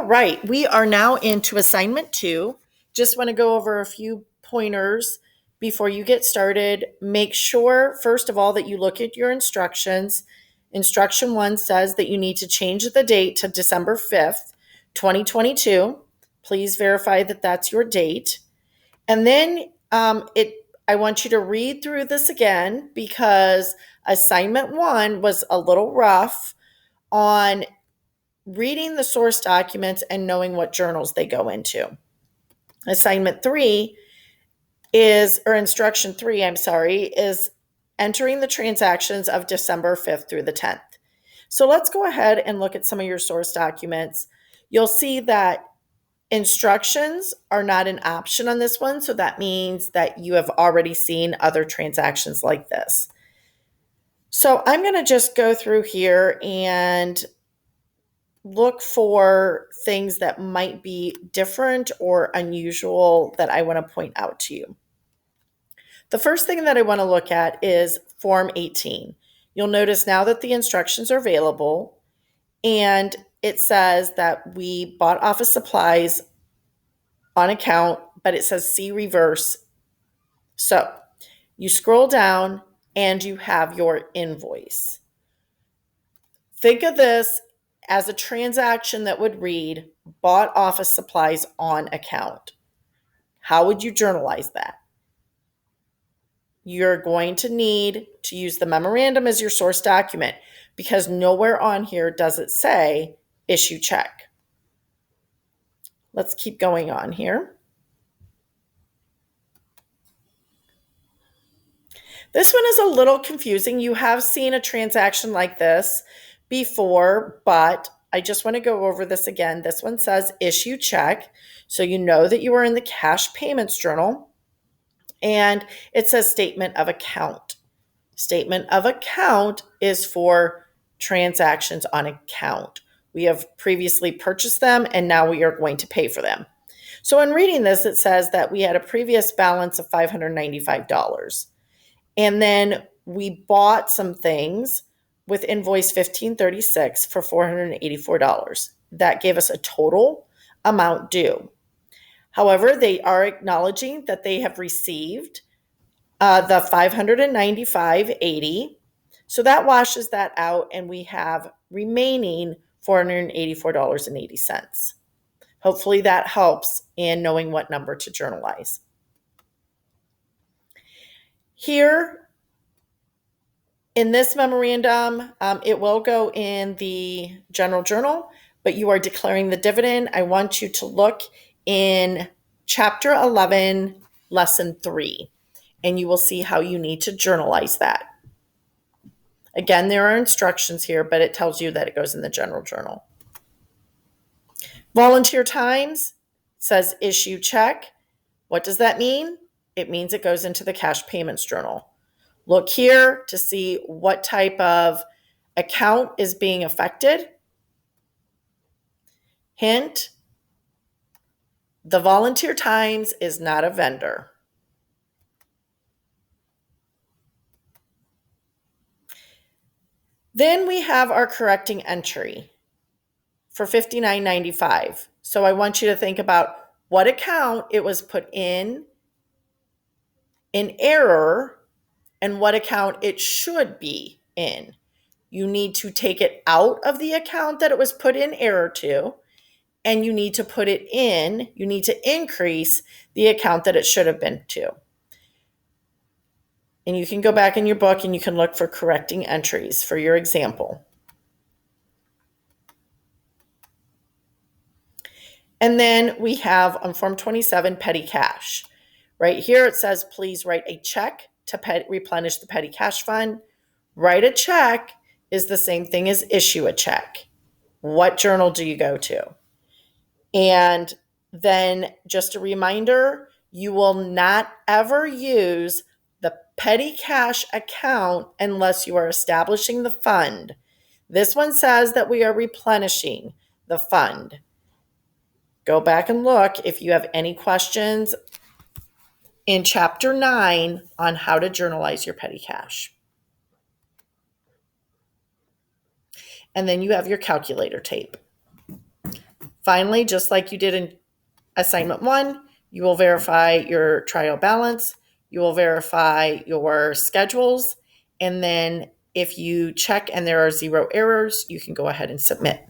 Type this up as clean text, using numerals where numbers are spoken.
right, we are now into assignment 2. Just want to go over a few pointers before you get started. Make sure, first of all, that you look at your instructions. Instruction 1 says that you need to change the date to December 5th, 2022. Please verify that that's your date. And then I want you to read through this again because assignment 1 was a little rough on reading the source documents and knowing what journals they go into. Assignment 3 instruction 3, is entering the transactions of December 5th through the 10th. So let's go ahead and look at some of your source documents. You'll see that instructions are not an option on this one, so that means that you have already seen other transactions like this. So I'm going to just go through here and look for things that might be different or unusual that I want to point out to you. The first thing that I want to look at is Form 18. You'll notice now that the instructions are available and it says that we bought office supplies on account, but it says see reverse. So you scroll down and you have your invoice. Think of this as a transaction that would read bought office supplies on account. How would you journalize that? You're going to need to use the memorandum as your source document because nowhere on here does it say issue check. Let's keep going on here. This one is a little confusing. You have seen a transaction like this before, but I just want to go over this again. This one says issue check, so you know that you are in the cash payments journal, and it says statement of account. Statement of account is for transactions on account. We have previously purchased them, and now we are going to pay for them. So in reading this, it says that we had a previous balance of $595. And then we bought some things with invoice 1536 for $484. That gave us a total amount due. However, they are acknowledging that they have received the $595.80. So that washes that out, and we have remaining $484.80. Hopefully that helps in knowing what number to journalize. Here in this memorandum, it will go in the general journal, but you are declaring the dividend. I want you to look in Chapter 11, Lesson 3, and you will see how you need to journalize that. Again, there are instructions here, but it tells you that it goes in the general journal. Volunteer times says issue check. What does that mean? It means it goes into the cash payments journal. Look here to see what type of account is being affected. Hint, the volunteer times is not a vendor. Then we have our correcting entry for $59.95. So I want you to think about what account it was put in error and what account it should be in. You need to take it out of the account that it was put in error to, and you need to put it in, you need to increase the account that it should have been to. And you can go back in your book and you can look for correcting entries for your example. And then we have on Form 27, petty cash. Right here it says, please write a check to replenish the petty cash fund. Write a check is the same thing as issue a check. What journal do you go to? And then just a reminder, you will not ever use the petty cash account unless you are establishing the fund. This one says that we are replenishing the fund. Go back and look if you have any questions in Chapter 9 on how to journalize your petty cash. And then you have your calculator tape. Finally, just like you did in assignment 1, you will verify your trial balance, you will verify your schedules, and then if you check and there are 0 errors, you can go ahead and submit.